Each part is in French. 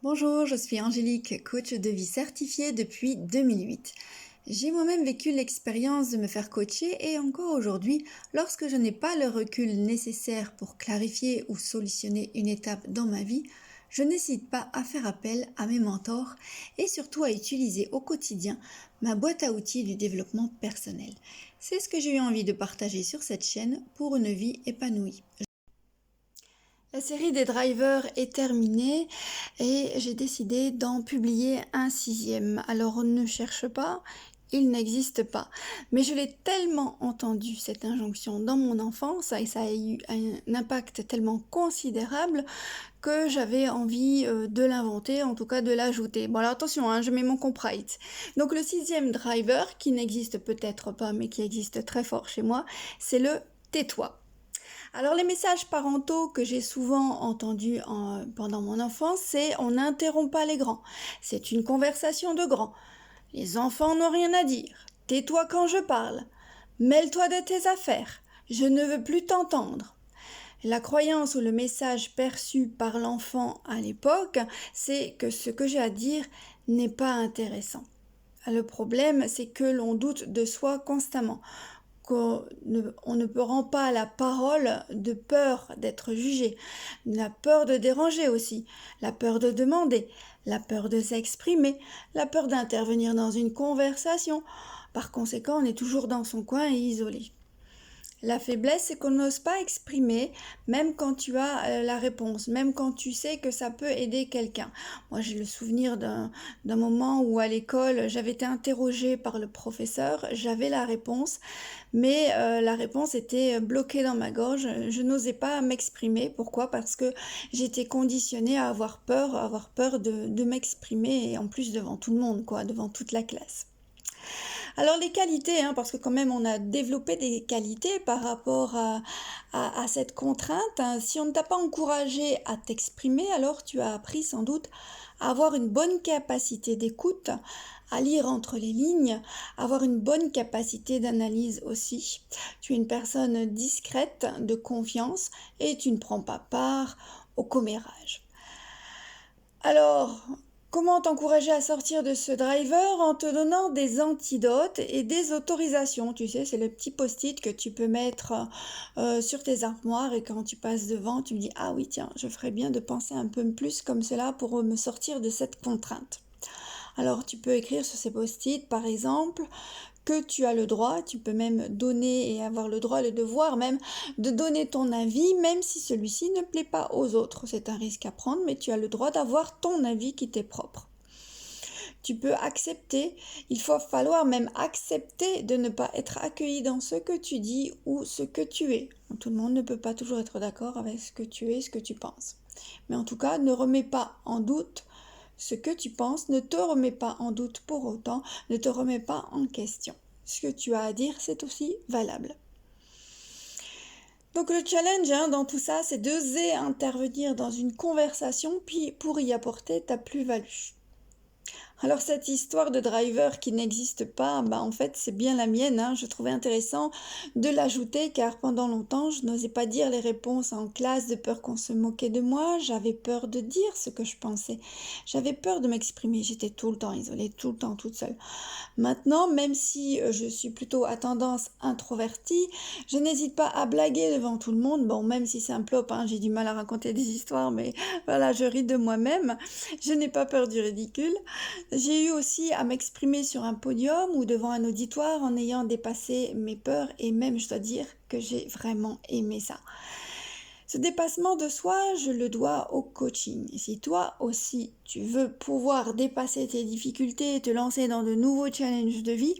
Bonjour, je suis Angélique, coach de vie certifiée depuis 2008. J'ai moi-même vécu l'expérience de me faire coacher et encore aujourd'hui, lorsque je n'ai pas le recul nécessaire pour clarifier ou solutionner une étape dans ma vie, je n'hésite pas à faire appel à mes mentors et surtout à utiliser au quotidien ma boîte à outils du développement personnel. C'est ce que j'ai eu envie de partager sur cette chaîne pour une vie épanouie. La série des drivers est terminée et j'ai décidé d'en publier un sixième. Alors ne cherche pas, il n'existe pas. Mais je l'ai tellement entendu cette injonction dans mon enfance et ça a eu un impact tellement considérable que j'avais envie de l'inventer, en tout cas de l'ajouter. Bon alors attention, je mets mon comprite. Donc le sixième driver, qui n'existe peut-être pas mais qui existe très fort chez moi, c'est le tais-toi. Alors les messages parentaux que j'ai souvent entendus pendant mon enfance, c'est on n'interrompt pas les grands. C'est une conversation de grands. Les enfants n'ont rien à dire. Tais-toi quand je parle. Mêle-toi de tes affaires. Je ne veux plus t'entendre. La croyance ou le message perçu par l'enfant à l'époque, c'est que ce que j'ai à dire n'est pas intéressant. Le problème, c'est que l'on doute de soi constamment. On ne rend pas la parole de peur d'être jugé, la peur de déranger aussi, la peur de demander, la peur de s'exprimer, la peur d'intervenir dans une conversation. Par conséquent, on est toujours dans son coin et isolé. La faiblesse, c'est qu'on n'ose pas exprimer, même quand tu as la réponse, même quand tu sais que ça peut aider quelqu'un. Moi, j'ai le souvenir d'un moment où à l'école, j'avais été interrogée par le professeur, j'avais la réponse, mais la réponse était bloquée dans ma gorge. Je n'osais pas m'exprimer. Pourquoi? Parce que j'étais conditionnée à avoir peur de m'exprimer, et en plus devant tout le monde, devant toute la classe. Alors les qualités, parce que quand même on a développé des qualités par rapport à cette contrainte. Si on ne t'a pas encouragé à t'exprimer, alors tu as appris sans doute à avoir une bonne capacité d'écoute, à lire entre les lignes, avoir une bonne capacité d'analyse aussi. Tu es une personne discrète, de confiance, et tu ne prends pas part au commérage. Alors, comment t'encourager à sortir de ce driver? En te donnant des antidotes et des autorisations. Tu sais, c'est le petit post-it que tu peux mettre sur tes armoires et quand tu passes devant, tu me dis, ah oui, tiens, je ferais bien de penser un peu plus comme cela pour me sortir de cette contrainte. Alors, tu peux écrire sur ces post-it, par exemple, que tu as le droit, tu peux même donner et avoir le droit, le devoir même, de donner ton avis, même si celui-ci ne plaît pas aux autres. C'est un risque à prendre, mais tu as le droit d'avoir ton avis qui t'est propre. Tu peux accepter, il faut falloir même accepter de ne pas être accueilli dans ce que tu dis ou ce que tu es. Tout le monde ne peut pas toujours être d'accord avec ce que tu es, ce que tu penses. Mais en tout cas, ne remets pas en doute ce que tu penses, ne te remets pas en doute pour autant, ne te remets pas en question. Ce que tu as à dire, c'est aussi valable. Donc le challenge dans tout ça, c'est d'oser intervenir dans une conversation puis pour y apporter ta plus-value. Alors cette histoire de driver qui n'existe pas, en fait c'est bien la mienne. Je trouvais intéressant de l'ajouter car pendant longtemps je n'osais pas dire les réponses en classe de peur qu'on se moquait de moi. J'avais peur de dire ce que je pensais. J'avais peur de m'exprimer. J'étais tout le temps isolée, tout le temps toute seule. Maintenant, même si je suis plutôt à tendance introvertie, je n'hésite pas à blaguer devant tout le monde. Bon, même si c'est un plop, j'ai du mal à raconter des histoires, mais voilà, je ris de moi-même. Je n'ai pas peur du ridicule. J'ai eu aussi à m'exprimer sur un podium ou devant un auditoire en ayant dépassé mes peurs et même, je dois dire, que j'ai vraiment aimé ça. Ce dépassement de soi, je le dois au coaching. Et si toi aussi, tu veux pouvoir dépasser tes difficultés et te lancer dans de nouveaux challenges de vie,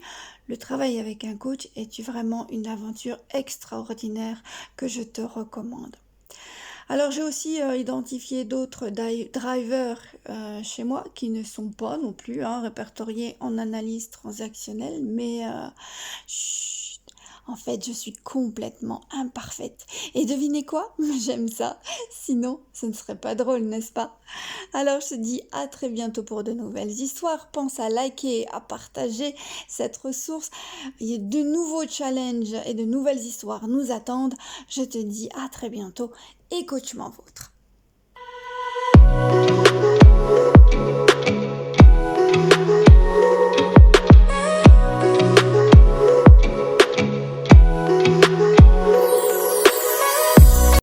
le travail avec un coach est vraiment une aventure extraordinaire que je te recommande. Alors j'ai aussi identifié d'autres drivers chez moi qui ne sont pas non plus répertoriés en analyse transactionnelle, mais en fait je suis complètement imparfaite. Et devinez quoi? J'aime ça, sinon ce ne serait pas drôle, n'est-ce pas? Alors je te dis à très bientôt pour de nouvelles histoires. Pense à liker, à partager cette ressource. De nouveaux challenges et de nouvelles histoires nous attendent. Je te dis à très bientôt et coachement vôtre.